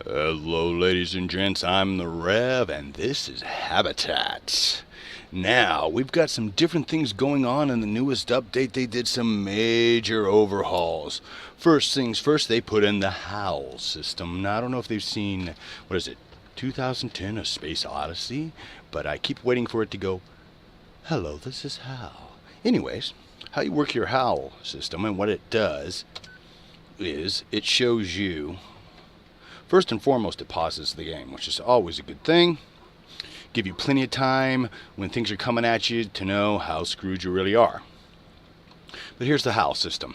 Hello ladies and gents, I'm the Rev and this is Habitats. Now, we've got some different things going on in the newest update. They did some major overhauls. First things first, they put in the Howl system. Now, I don't know if they've seen, 2010 A Space Odyssey? But I keep waiting for it to go, hello, this is Hal. Anyways, how you work your Howl system and what it does is it shows you, first and foremost, it pauses the game, which is always a good thing. Give you plenty of time when things are coming at you to know how screwed you really are. But here's the Howl system.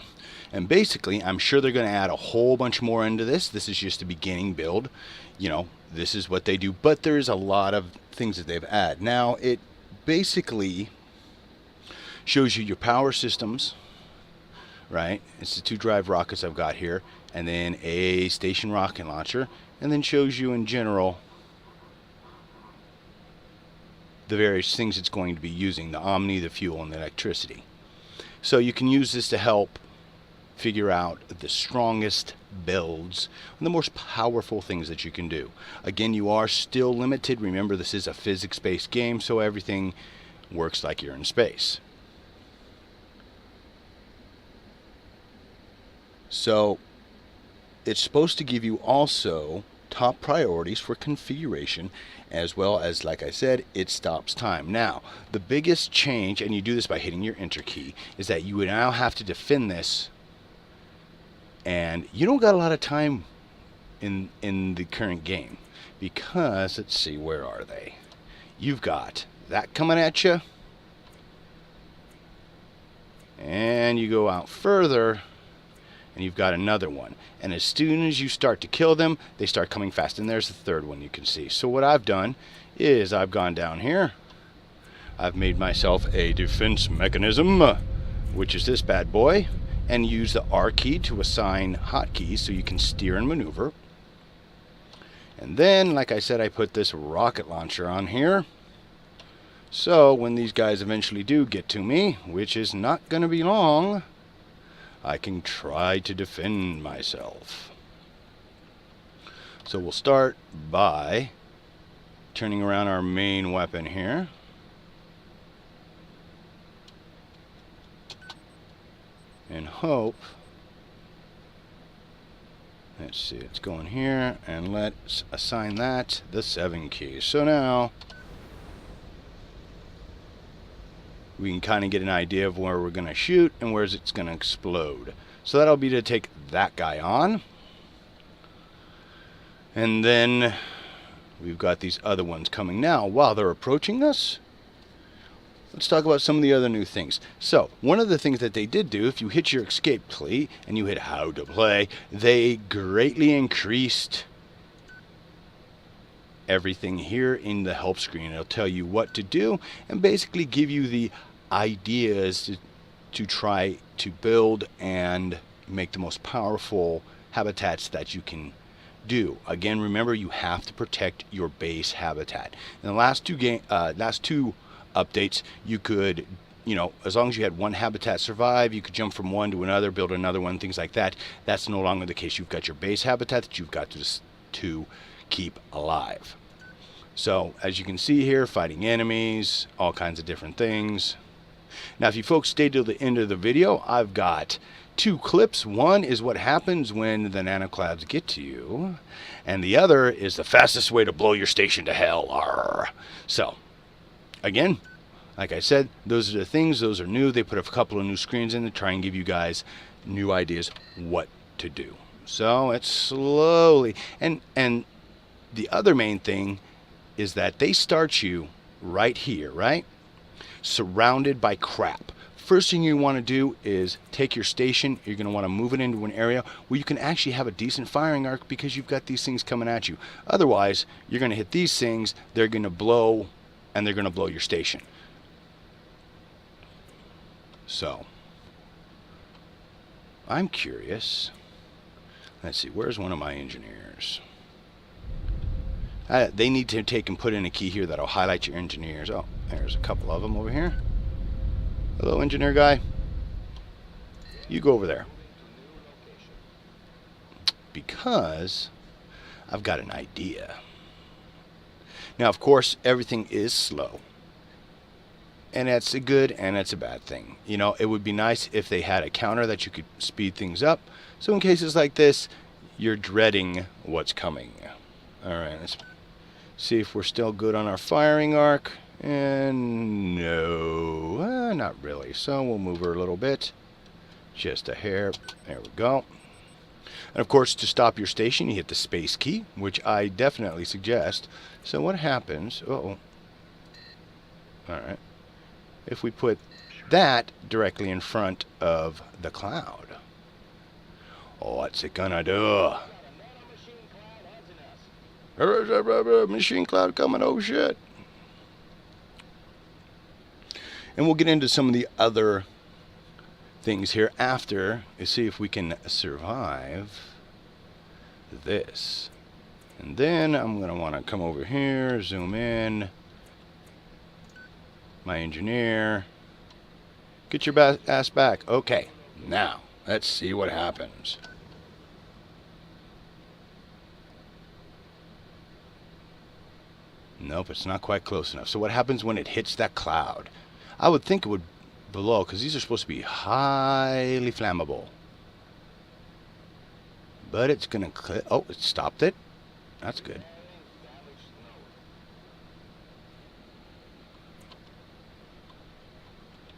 And basically, I'm sure they're going to add a whole bunch more into this. This is just a beginning build. You know, this is what they do. But there's a lot of things that they've added. Now, it basically shows you your power systems, right? It's the 2 drive rockets I've got here. And then a station rocket launcher. And then shows you in general the various things it's going to be using, the Omni, the fuel, and the electricity. So you can use this to help figure out the strongest builds and the most powerful things that you can do. Again, you are still limited. Remember, this is a physics-based game, so everything works like you're in space. So it's supposed to give you also top priorities for configuration, as well as, like I said, it stops time. Now, the biggest change, and you do this by hitting your enter key, is that you would now have to defend this, and you don't got a lot of time in the current game, because, let's see, where are they? You've got that coming at you, and you go out further, and you've got another one. And as soon as you start to kill them, they start coming fast. And there's the third one you can see. So what I've done is I've gone down here. I've made myself a defense mechanism, which is this bad boy, and use the R key to assign hotkeys so you can steer and maneuver. And then, like I said, I put this rocket launcher on here. So when these guys eventually do get to me, which is not going to be long, I can try to defend myself. So we'll start by turning around our main weapon here. And hope, let's see, it's going here, and let's assign that the 7 key. So now we can kind of get an idea of where we're going to shoot and where it's going to explode. So that'll be to take that guy on. And then we've got these other ones coming now. While they're approaching us, let's talk about some of the other new things. So one of the things that they did do, if you hit your escape key and you hit how to play, they greatly increased everything here in the help screen. It'll tell you what to do and basically give you the ideas to try to build and make the most powerful habitats that you can do. Again, remember, you have to protect your base habitat. In the last two updates, you could, as long as you had one habitat survive, you could jump from one to another, build another one, things like that. That's no longer the case. You've got your base habitat that you've got to keep alive. So, as you can see here, fighting enemies, all kinds of different things. Now, if you folks stay till the end of the video, I've got 2 clips. One is what happens when the nanoclouds get to you, and the other is the fastest way to blow your station to hell. Arr. So, again, like I said, those are the things. Those are new. They put a couple of new screens in to try and give you guys new ideas what to do. So, it's slowly. And the other main thing is that they start you right here, right? Surrounded by crap. First thing you want to do is take your station. You're going to want to move it into an area where you can actually have a decent firing arc because you've got these things coming at you. Otherwise, you're going to hit these things, they're going to blow, and they're going to blow your station. So, I'm curious. Let's see, where's one of my engineers? They need to take and put in a key here that'll highlight your engineers. Oh, there's a couple of them over here. Hello, engineer guy. You go over there. Because I've got an idea. Now, of course, everything is slow. And that's a good and that's a bad thing. You know, it would be nice if they had a counter that you could speed things up. So in cases like this, you're dreading what's coming. All right, let's see if we're still good on our firing arc. And no, not really. So we'll move her a little bit. Just a hair. There we go. And of course, to stop your station, you hit the space key, which I definitely suggest. So what happens? Uh-oh. All right. If we put that directly in front of the cloud. What's it gonna do? Machine cloud coming, oh shit. And we'll get into some of the other things here after to see if we can survive this. And then I'm gonna want to come over here, zoom in. My engineer, get your ass back. Okay, now let's see what happens. Nope, it's not quite close enough. So what happens when it hits that cloud? I would think it would blow, because these are supposed to be highly flammable. But it's gonna oh, it stopped it. That's good.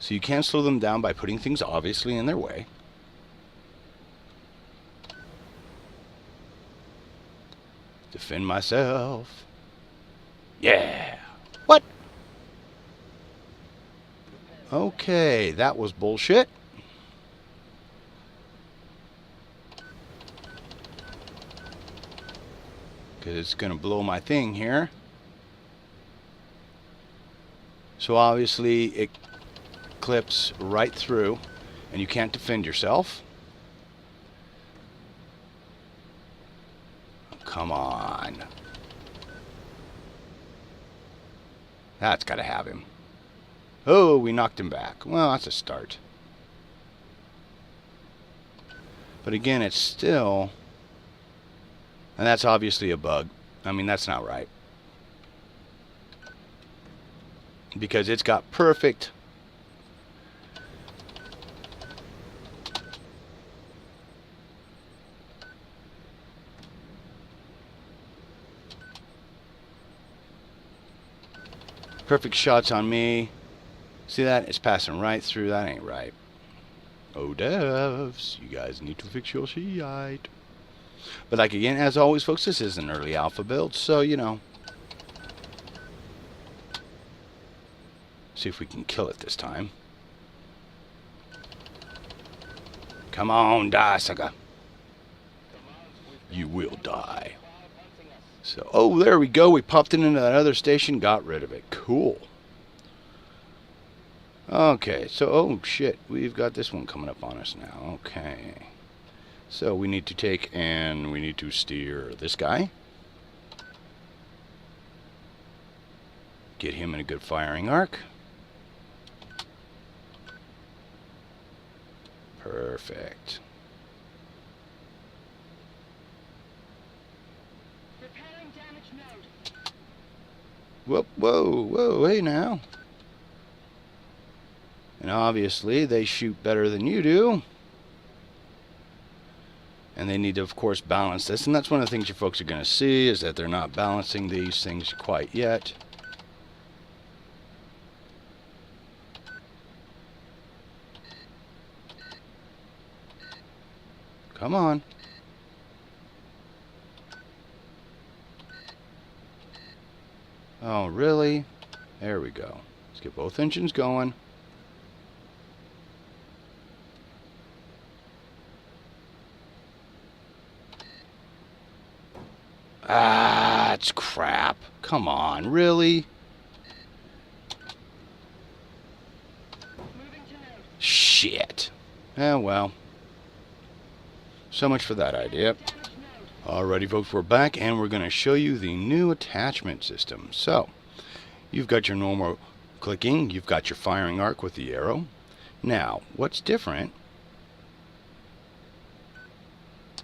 So you can slow them down by putting things obviously in their way. Defend myself. Yeah. What? Okay, that was bullshit. Because it's going to blow my thing here. So obviously it clips right through and you can't defend yourself. Come on. That's got to have him. Oh, we knocked him back. Well, that's a start. But again, it's still... And that's obviously a bug. I mean, that's not right. Because it's got perfect... perfect shots on me. See that? It's passing right through. That ain't right. Oh, devs, you guys need to fix your shite. But like again, as always, folks, this is an early alpha build, so you know. See if we can kill it this time. Come on, die, sucker. You will die. So, oh, there we go. We popped it into that other station, got rid of it. Cool. Okay, so, oh, shit. We've got this one coming up on us now. Okay. So, we need to take and we need to steer this guy. Get him in a good firing arc. Perfect. Whoa, whoa, whoa, hey now. And obviously they shoot better than you do. And they need to, of course, balance this. And that's one of the things you folks are going to see, is that they're not balancing these things quite yet. Come on. Oh, really? There we go. Let's get both engines going. Ah, it's crap. Come on, really? Shit. Oh, well. So much for that idea. Alrighty, folks, we're back, and we're going to show you the new attachment system. So, you've got your normal clicking. You've got your firing arc with the arrow. Now, what's different...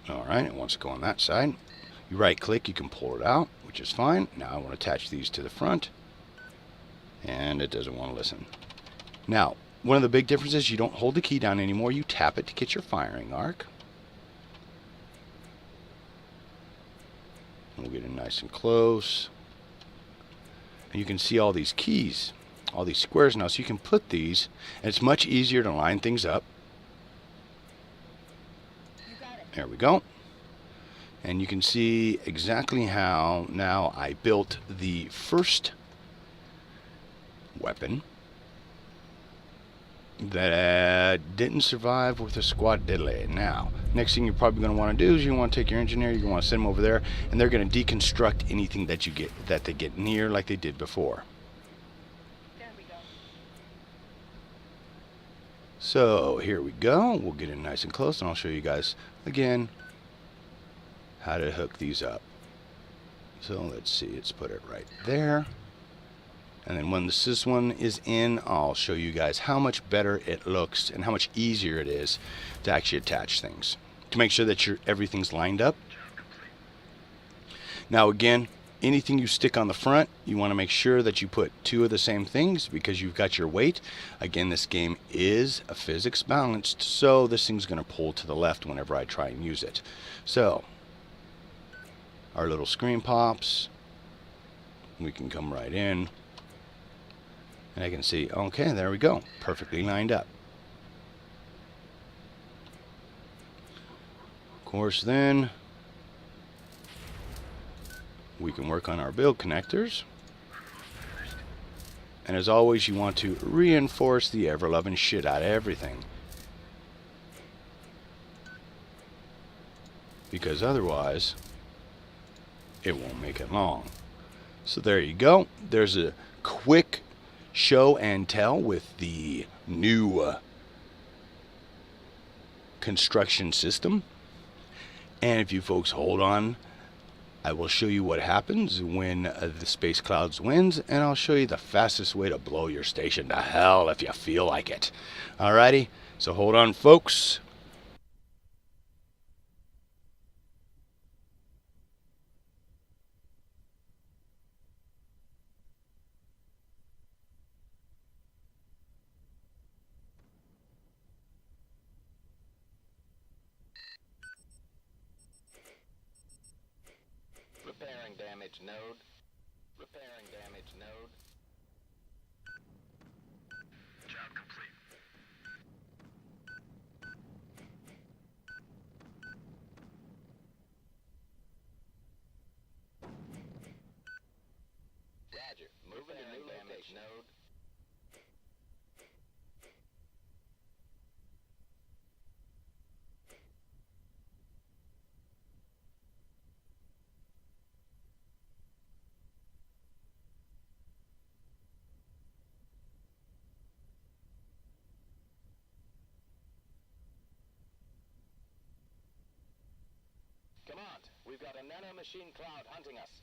Alright, it wants to go on that side. You right click, you can pull it out, which is fine. Now I want to attach these to the front, and it doesn't want to listen. Now, one of the big differences, you don't hold the key down anymore. You tap it to get your firing arc. We'll get it nice and close. And you can see all these keys, all these squares now, so you can put these, and it's much easier to line things up. There we go. And you can see exactly how now I built the first weapon that didn't survive with a squad diddly. Now, next thing you're probably going to want to do is you want to take your engineer, you're going to want to send them over there, and they're going to deconstruct anything that they get near like they did before. There we go. So here we go. We'll get it nice and close, and I'll show you guys again how to hook these up. So let's see, let's put it right there. And then when this one is in, I'll show you guys how much better it looks and how much easier it is to actually attach things, to make sure that everything's lined up. Now again, anything you stick on the front, you want to make sure that you put two of the same things because you've got your weight. Again, this game is a physics balanced, so this thing's going to pull to the left whenever I try and use it. So our little screen pops. We can come right in. And I can see, okay, there we go. Perfectly lined up. Of course, then we can work on our build connectors. And as always, you want to reinforce the ever-loving shit out of everything. Because otherwise, it won't make it long. So there you go. There's a quick show and tell with the new construction system. And if you folks hold on, I will show you what happens when the Space Clouds wins, and I'll show you the fastest way to blow your station to hell if you feel like it. Alrighty, so hold on, folks. Repairing damaged node. Repairing damaged node. Job complete. Roger. Moving to new damaged node. Command, we've got a nanomachine cloud hunting us.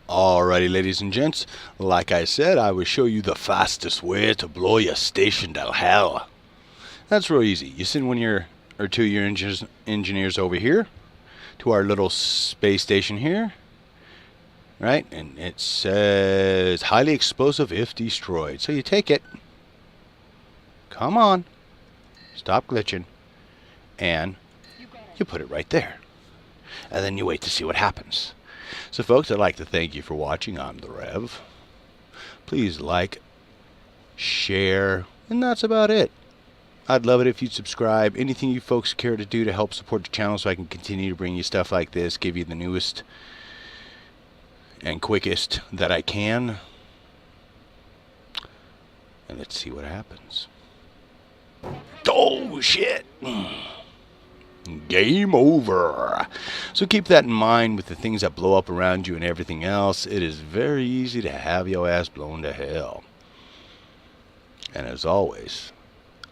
Alrighty, ladies and gents, like I said, I will show you the fastest way to blow your station to hell. That's real easy. You send two of your engineers over here to our little space station here, right? And it says highly explosive if destroyed. So you take it. Come on. Stop glitching. And you put it right there. And then you wait to see what happens. So folks, I'd like to thank you for watching. I'm the Rev. Please like, share, and that's about it. I'd love it if you'd subscribe. Anything you folks care to do to help support the channel so I can continue to bring you stuff like this, give you the newest and quickest that I can. And let's see what happens. Oh, shit! Game over. So keep that in mind with the things that blow up around you and everything else. It is very easy to have your ass blown to hell. And as always,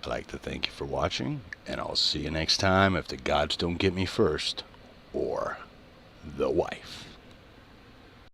I'd like to thank you for watching, and I'll see you next time if the gods don't get me first, or the wife.